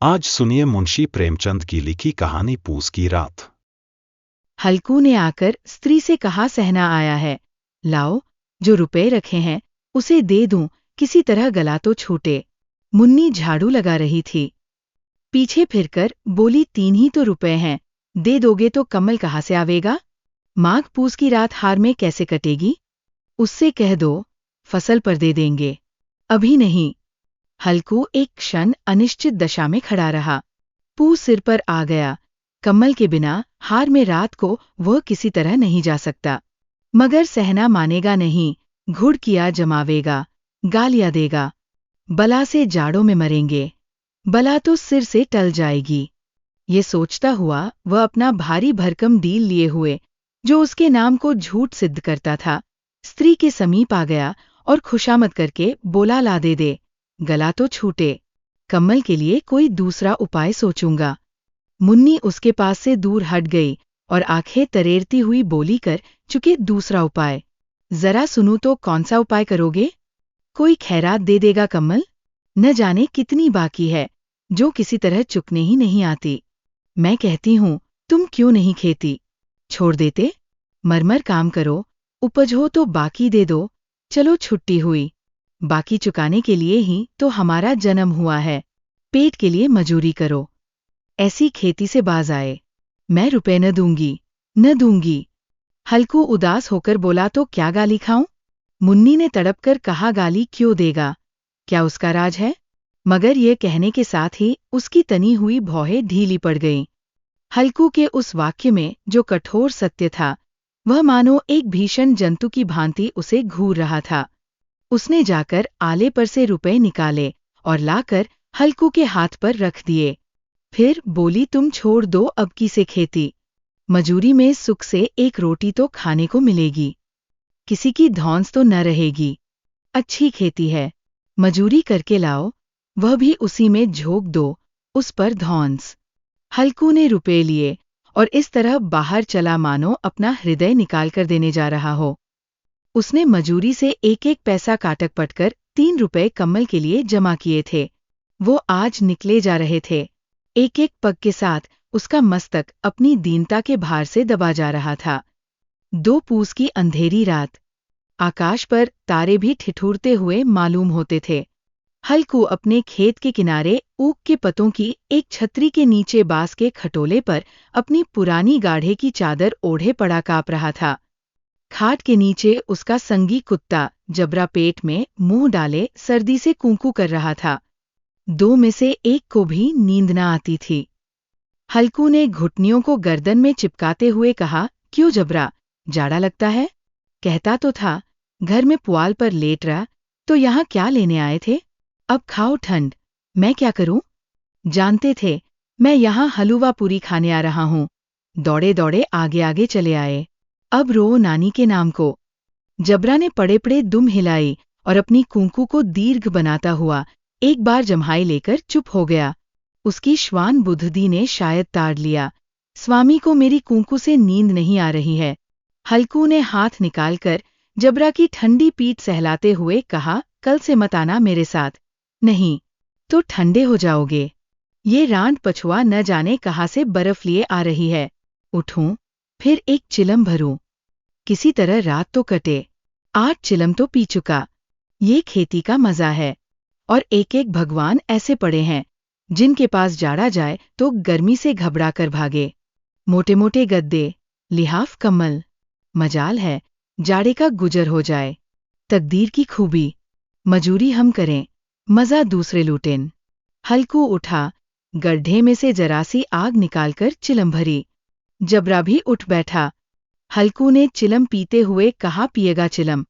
आज सुनिए मुंशी प्रेमचंद की लिखी कहानी पूस की रात। हल्कू ने आकर स्त्री से कहा, सहना आया है, लाओ जो रुपए रखे हैं उसे दे दूं, किसी तरह गला तो छूटे। मुन्नी झाड़ू लगा रही थी, पीछे फिरकर बोली, 3 ही तो रुपए हैं, दे दोगे तो कमल कहाँ से आवेगा? माघ पूस की रात हार में कैसे कटेगी? उससे कह दो फसल पर दे देंगे, अभी नहीं। हल्कू एक क्षण अनिश्चित दशा में खड़ा रहा। पूस सिर पर आ गया, कमल के बिना हार में रात को वह किसी तरह नहीं जा सकता। मगर सहना मानेगा नहीं, घुड़ किया जमावेगा, गालियां देगा। बला से जाड़ों में मरेंगे, बला तो सिर से टल जाएगी। ये सोचता हुआ वह अपना भारी भरकम डील लिए हुए, जो उसके नाम को झूठ सिद्ध करता था, स्त्री के समीप आ गया और खुशामद करके बोला, ला दे, गला तो छूटे, कमल के लिए कोई दूसरा उपाय सोचूंगा। मुन्नी उसके पास से दूर हट गई और आंखें तरेरती हुई बोली, कर चुके दूसरा उपाय? जरा सुनूं तो कौन सा उपाय करोगे? कोई खैरात दे देगा कमल? न जाने कितनी बाकी है, जो किसी तरह चुकने ही नहीं आती। मैं कहती हूँ, तुम क्यों नहीं खेती? छोड़ देते? मरमर काम करो, उपज हो तो बाकी दे दो। चलो छुट्टी हुई, बाकी चुकाने के लिए ही तो हमारा जन्म हुआ है। पेट के लिए मजूरी करो, ऐसी खेती से बाज आए। मैं रुपए न दूंगी। हल्कू उदास होकर बोला, तो क्या गाली खाऊं? मुन्नी ने तड़प कर कहा, गाली क्यों देगा, क्या उसका राज है? मगर यह कहने के साथ ही उसकी तनी हुई भौहें ढीली पड़ गईं। हल्कू के उस वाक्य में जो कठोर सत्य था, वह मानो एक भीषण जंतु की भांति उसे घूर रहा था। उसने जाकर आले पर से रुपए निकाले और लाकर हल्कू के हाथ पर रख दिए। फिर बोली, तुम छोड़ दो अब की से खेती, मजूरी में सुख से एक रोटी तो खाने को मिलेगी, किसी की धौंस तो न रहेगी। अच्छी खेती है, मजूरी करके लाओ, वह भी उसी में झोंक दो, उस पर धौंस। हल्कू ने रुपए लिए और इस तरह बाहर चला मानो अपना हृदय निकाल कर देने जा रहा हो। उसने मजूरी से एक एक पैसा काटक पटकर 3 रुपए कमल के लिए जमा किए थे। वो आज निकले जा रहे थे। एक एक पग के साथ उसका मस्तक अपनी दीनता के भार से दबा जा रहा था। 2 पूस की अंधेरी रात, आकाश पर तारे भी ठिठुरते हुए मालूम होते थे। हल्कू अपने खेत के किनारे ऊख के पतों की एक छतरी के नीचे बांस के खटोले पर अपनी पुरानी गाढ़े की चादर ओढ़े पड़ा काँप रहा था। खाट के नीचे उसका संगी कुत्ता जबरा पेट में मुंह डाले सर्दी से कूंकू कर रहा था। 2 में से एक को भी नींद न आती थी। हल्कू ने घुटनियों को गर्दन में चिपकाते हुए कहा, क्यों जबरा, जाड़ा लगता है? कहता तो था घर में पुआल पर लेट रहा, तो यहाँ क्या लेने आए थे? अब खाओ ठंड, मैं क्या करूं? जानते थे मैं यहाँ हलवा पूरी खाने आ रहा हूँ। दौड़े दौड़े आगे आगे चले आए। अब रो नानी के नाम को। जबरा ने पड़े पड़े दुम हिलाई और अपनी कूंकू को दीर्घ बनाता हुआ एक बार जम्हाई लेकर चुप हो गया। उसकी श्वान बुद्धि ने शायद ताड़ लिया, स्वामी को मेरी कूंकू से नींद नहीं आ रही है। हल्कू ने हाथ निकालकर जबरा की ठंडी पीठ सहलाते हुए कहा, कल से मत आना मेरे साथ, नहीं तो ठंडे हो जाओगे। ये रांड पछुआ न जाने कहाँ से बर्फ लिए आ रही है। उठूं, फिर एक चिलम भरूं, किसी तरह रात तो कटे। 8 चिलम तो पी चुका। ये खेती का मजा है। और एक एक भगवान ऐसे पड़े हैं जिनके पास जाड़ा जाए तो गर्मी से घबरा कर भागे। मोटे मोटे गद्दे, लिहाफ कम्बल। मजाल है जाड़े का गुजर हो जाए। तकदीर की खूबी, मजूरी हम करें, मजा दूसरे लूटें। हल्कू उठा, गड्ढे में से जरासी आग निकालकर चिलम भरी। जबरा भी उठ बैठा। हल्कू ने चिलम पीते हुए कहा, पिएगा चिलम?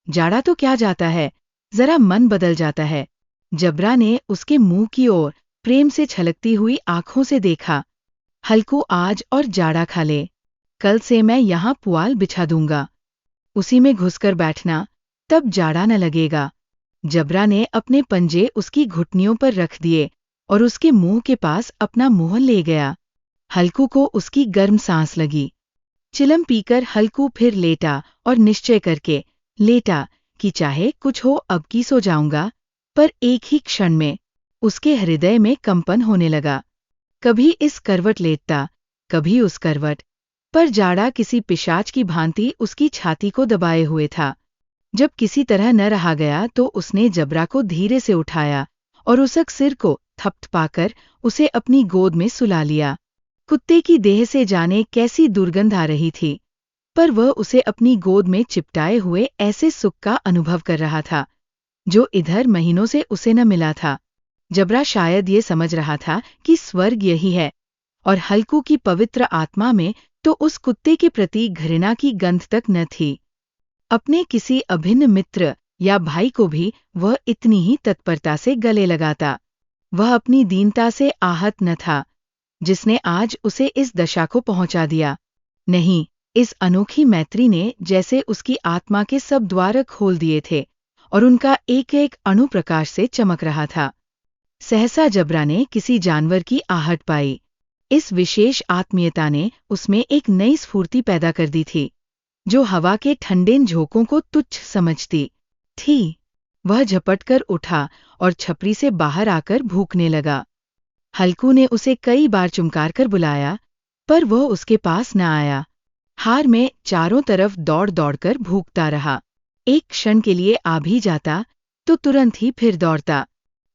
जाड़ा तो क्या जाता है, जरा मन बदल जाता है। जबरा ने उसके मुंह की ओर प्रेम से छलकती हुई आंखों से देखा। हल्कू आज और जाड़ा खा ले, कल से मैं यहाँ पुआल बिछा दूंगा, उसी में घुसकर बैठना, तब जाड़ा न लगेगा। जबरा ने अपने पंजे उसकी घुटनियों पर रख दिए और उसके मुंह के पास अपना मुंह ले गया। हल्कू को उसकी गर्म सांस लगी। चिलम पीकर हल्कू फिर लेटा और निश्चय करके लेटा कि चाहे कुछ हो अब की सो जाऊंगा, पर एक ही क्षण में उसके हृदय में कंपन होने लगा। कभी इस करवट लेटता, कभी उस करवट, पर जाड़ा किसी पिशाच की भांति उसकी छाती को दबाए हुए था। जब किसी तरह न रहा गया तो उसने जबरा को धीरे से उठाया और उसक सिर को थपथपाकर उसे अपनी गोद में सुला लिया। कुत्ते की देह से जाने कैसी दुर्गंध आ रही थी, पर वह उसे अपनी गोद में चिपटाए हुए ऐसे सुख का अनुभव कर रहा था जो इधर महीनों से उसे न मिला था। जबरा शायद ये समझ रहा था कि स्वर्ग यही है, और हल्कू की पवित्र आत्मा में तो उस कुत्ते के प्रति घृणा की गंध तक न थी। अपने किसी अभिन्न मित्र या भाई को भी वह इतनी ही तत्परता से गले लगाता। वह अपनी दीनता से आहत न था, जिसने आज उसे इस दशा को पहुंचा दिया। नहीं, इस अनोखी मैत्री ने जैसे उसकी आत्मा के सब द्वार खोल दिए थे और उनका एक एक अणु प्रकाश से चमक रहा था। सहसा जबरा ने किसी जानवर की आहट पाई। इस विशेष आत्मीयता ने उसमें एक नई स्फूर्ति पैदा कर दी थी, जो हवा के ठंडे झोंकों को तुच्छ समझती थी। वह झपटकर उठा और छपरी से बाहर आकर भूखने लगा। हल्कू ने उसे कई बार चुमकार कर बुलाया, पर वह उसके पास न आया। हार में चारों तरफ दौड़ दौड़कर भूखता रहा। एक क्षण के लिए आ भी जाता तो तुरंत ही फिर दौड़ता।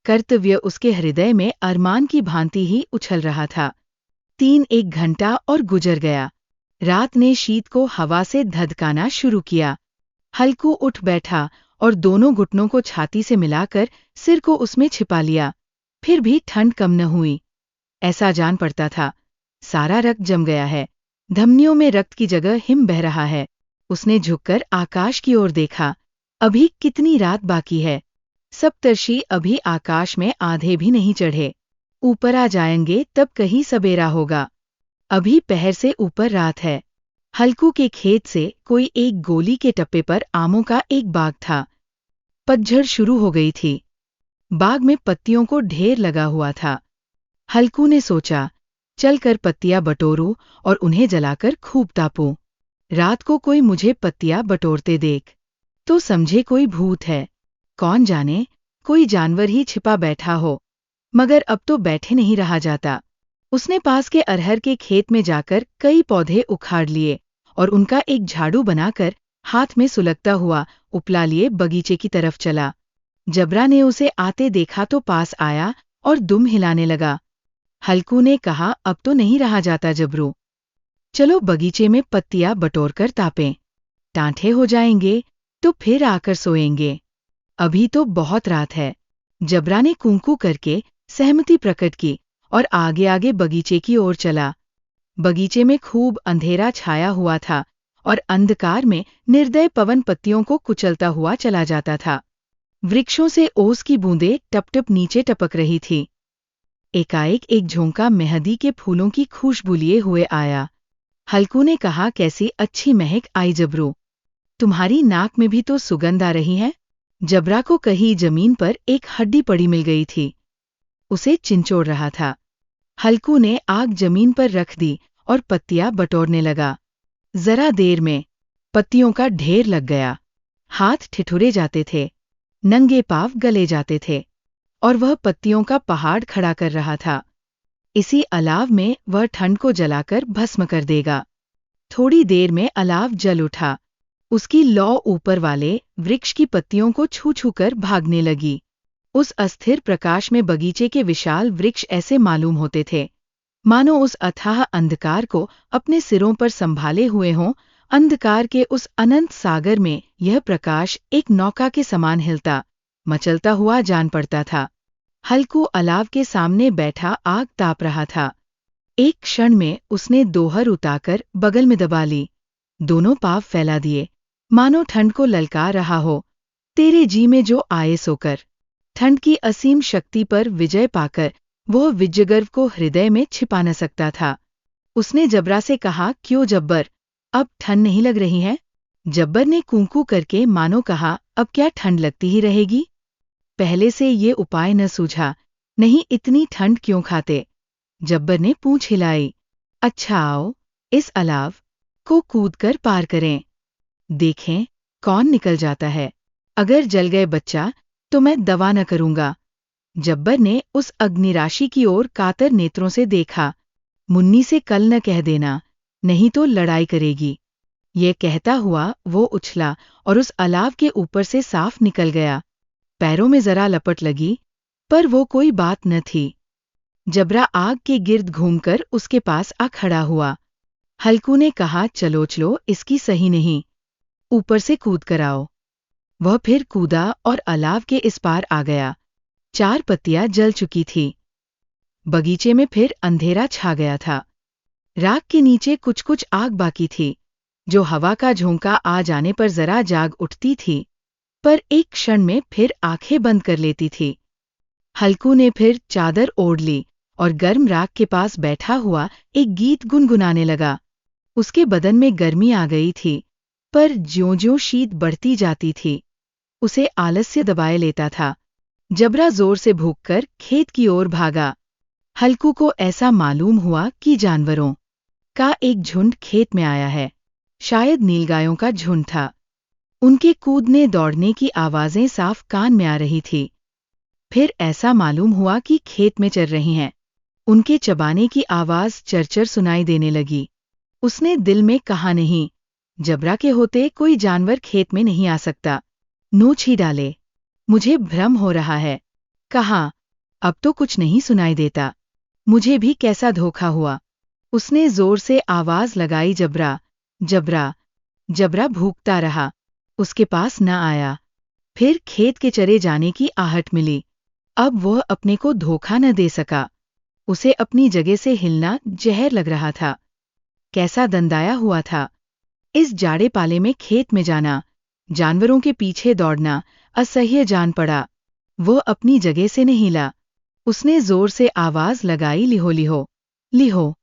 कर्तव्य उसके हृदय में अरमान की भांति ही उछल रहा था। 3-1 घंटा और गुजर गया। रात ने शीत को हवा से धधकाना शुरू किया। हल्कू उठ बैठा और दोनों घुटनों को छाती से मिलाकर सिर को उसमें छिपा लिया। फिर भी ठंड कम न हुई। ऐसा जान पड़ता था सारा रक्त जम गया है, धमनियों में रक्त की जगह हिम बह रहा है। उसने झुककर आकाश की ओर देखा। अभी कितनी रात बाकी है। सप्तर्षि अभी आकाश में आधे भी नहीं चढ़े। ऊपर आ जाएंगे तब कहीं सबेरा होगा। अभी पहर से ऊपर रात है। हल्कू के खेत से कोई एक गोली के टप्पे पर आमों का एक बाग था। पतझड़ शुरू हो गई थी। बाग में पत्तियों को ढेर लगा हुआ था। हल्कू ने सोचा, चलकर पत्तियां बटोरूं और उन्हें जलाकर खूब तापूं। रात को कोई मुझे पत्तियां बटोरते देख तो समझे कोई भूत है। कौन जाने कोई जानवर ही छिपा बैठा हो। मगर अब तो बैठे नहीं रहा जाता। उसने पास के अरहर के खेत में जाकर कई पौधे उखाड़ लिए और उनका एक झाड़ू बनाकर हाथ में सुलगता हुआ उपला लिए बगीचे की तरफ चला। जबरा ने उसे आते देखा तो पास आया और दुम हिलाने लगा। हल्कू ने कहा, अब तो नहीं रहा जाता जबरू, चलो बगीचे में पत्तियां बटोरकर तापें। टांठे हो जाएंगे तो फिर आकर सोएंगे। अभी तो बहुत रात है। जबरा ने कूंकू करके सहमति प्रकट की और आगे आगे बगीचे की ओर चला। बगीचे में खूब अंधेरा छाया हुआ था और अंधकार में निर्दय पवन पत्तियों को कुचलता हुआ चला जाता था। वृक्षों से ओस की बूंदें टप-टप नीचे टपक रही थी। एकाएक एक झोंका मेहंदी के फूलों की खुशबू लिए हुए आया। हल्कू ने कहा, कैसी अच्छी महक आई जबरू, तुम्हारी नाक में भी तो सुगंध आ रही है। जबरा को कहीं जमीन पर एक हड्डी पड़ी मिल गई थी। उसे चिंचोड़ रहा था। हल्कू ने आग जमीन पर रख दी और पत्तियां बटोरने लगा। जरा देर में पत्तियों का ढेर लग गया। हाथ ठिठुरे जाते थे, नंगे पांव गले जाते थे और वह पत्तियों का पहाड़ खड़ा कर रहा था। इसी अलाव में वह ठंड को जलाकर भस्म कर देगा। थोड़ी देर में अलाव जल उठा। उसकी लौ ऊपर वाले वृक्ष की पत्तियों को छू छू कर भागने लगी। उस अस्थिर प्रकाश में बगीचे के विशाल वृक्ष ऐसे मालूम होते थे मानो उस अथाह अंधकार को अपने सिरों पर संभाले हुए हों। अंधकार के उस अनंत सागर में यह प्रकाश एक नौका के समान हिलता मचलता हुआ जान पड़ता था। हल्कू अलाव के सामने बैठा आग ताप रहा था। एक क्षण में उसने दोहर उताकर बगल में दबा ली। दोनों पांव फैला दिए मानो ठंड को ललकार रहा हो, तेरे जी में जो आए सोकर। ठंड की असीम शक्ति पर विजय पाकर वह विजयगर्व को हृदय में छिपा न सकता था। उसने जबरा से कहा, क्यों जब्बर, अब ठंड नहीं लग रही है? जब्बर ने कूंकू करके मानो कहा, अब क्या ठंड लगती ही रहेगी? पहले से ये उपाय न सूझा, नहीं इतनी ठंड क्यों खाते? जब्बर ने पूंछ हिलाई। अच्छा आओ, इस अलाव को कूदकर पार करें, देखें कौन निकल जाता है। अगर जल गए बच्चा तो मैं दवा न करूंगा। जब्बर ने उस अग्निराशि की ओर कातर नेत्रों से देखा। मुन्नी से कल न कह देना, नहीं तो लड़ाई करेगी। ये कहता हुआ वो उछला और उस अलाव के ऊपर से साफ निकल गया। पैरों में जरा लपट लगी, पर वो कोई बात न थी। जबरा आग के गिर्द घूमकर उसके पास आ खड़ा हुआ। हल्कू ने कहा, चलो चलो, इसकी सही नहीं, ऊपर से कूद कर आओ। वह फिर कूदा और अलाव के इस पार आ गया। 4 पत्तियां जल चुकी थी। बगीचे में फिर अंधेरा छा गया था। राख के नीचे कुछ कुछ आग बाकी थी, जो हवा का झोंका आ जाने पर जरा जाग उठती थी, पर एक क्षण में फिर आंखें बंद कर लेती थी। हल्कू ने फिर चादर ओढ़ ली और गर्म राख के पास बैठा हुआ एक गीत गुनगुनाने लगा। उसके बदन में गर्मी आ गई थी, पर ज्यों-ज्यों शीत बढ़ती जाती थी, उसे आलस्य दबाए लेता था। जबरा जोर से भूखकर खेत की ओर भागा। हल्कू को ऐसा मालूम हुआ कि जानवरों का एक झुंड खेत में आया है। शायद नीलगायों का झुंड था। उनके कूदने दौड़ने की आवाजें साफ कान में आ रही थी। फिर ऐसा मालूम हुआ कि खेत में चर रही हैं। उनके चबाने की आवाज चरचर सुनाई देने लगी। उसने दिल में कहा, नहीं, जबरा के होते कोई जानवर खेत में नहीं आ सकता। नोच ही डाले, मुझे भ्रम हो रहा है। कहा, अब तो कुछ नहीं सुनाई देता। मुझे भी कैसा धोखा हुआ। उसने जोर से आवाज लगाई, जबरा, जबरा। जबरा भूखता रहा, उसके पास न आया। फिर खेत के चरे जाने की आहट मिली। अब वह अपने को धोखा न दे सका। उसे अपनी जगह से हिलना जहर लग रहा था। कैसा दंदाया हुआ था। इस जाड़े पाले में खेत में जाना, जानवरों के पीछे दौड़ना असह्य जान पड़ा। वो अपनी जगह से नहीं हिला। उसने जोर से आवाज लगाई, लिहो लिहो लिहो।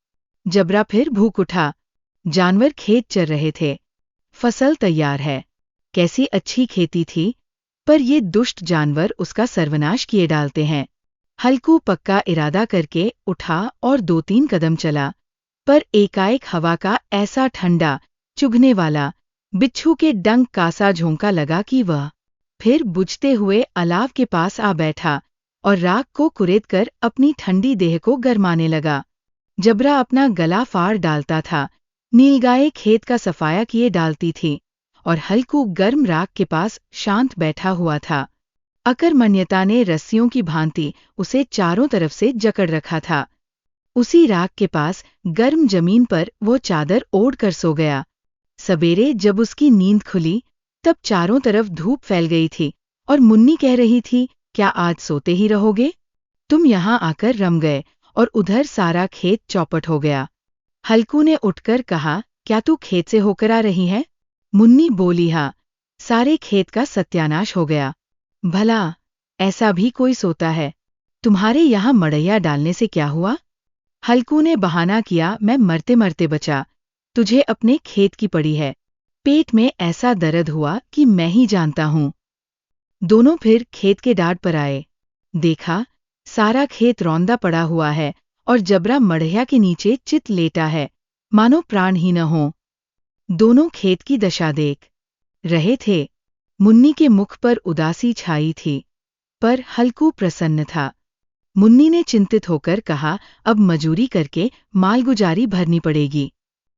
जबरा फिर भूख उठा। जानवर खेत चर रहे थे। फसल तैयार है। कैसी अच्छी खेती थी, पर ये दुष्ट जानवर उसका सर्वनाश किए डालते हैं। हल्कू पक्का इरादा करके उठा और 2-3 कदम चला, पर एकाएक हवा का ऐसा ठंडा, चुभने वाला, बिच्छू के डंक का सा झोंका लगा कि वह फिर बुझते हुए अलाव के पास आ बैठा और राख को कुरेद कर अपनी ठंडी देह को गरमाने लगा। जबरा अपना गला फाड़ डालता था, नीलगाय खेत का सफाया किए डालती थी और हल्कू गर्म राख के पास शांत बैठा हुआ था। अकर्मण्यता ने रस्सियों की भांति उसे चारों तरफ से जकड़ रखा था। उसी राख के पास गर्म जमीन पर वो चादर ओढ़ कर सो गया। सवेरे जब उसकी नींद खुली, तब चारों तरफ धूप फैल गई थी और मुन्नी कह रही थी, क्या आज सोते ही रहोगे? तुम यहाँ आकर रम गए और उधर सारा खेत चौपट हो गया। हल्कू ने उठकर कहा, क्या तू खेत से होकर आ रही है? मुन्नी बोली, हाँ, सारे खेत का सत्यानाश हो गया। भला ऐसा भी कोई सोता है? तुम्हारे यहाँ मड़ैया डालने से क्या हुआ? हल्कू ने बहाना किया, मैं मरते मरते बचा, तुझे अपने खेत की पड़ी है। पेट में ऐसा दर्द हुआ कि मैं ही जानता हूँ। दोनों फिर खेत के डाढ़ पर आए। देखा, सारा खेत रौंदा पड़ा हुआ है और जबरा मड़ैया के नीचे चित लेटा है, मानो प्राण ही न हो। दोनों खेत की दशा देख रहे थे। मुन्नी के मुख पर उदासी छाई थी, पर हल्कू प्रसन्न था। मुन्नी ने चिंतित होकर कहा, अब मजूरी करके मालगुजारी भरनी पड़ेगी।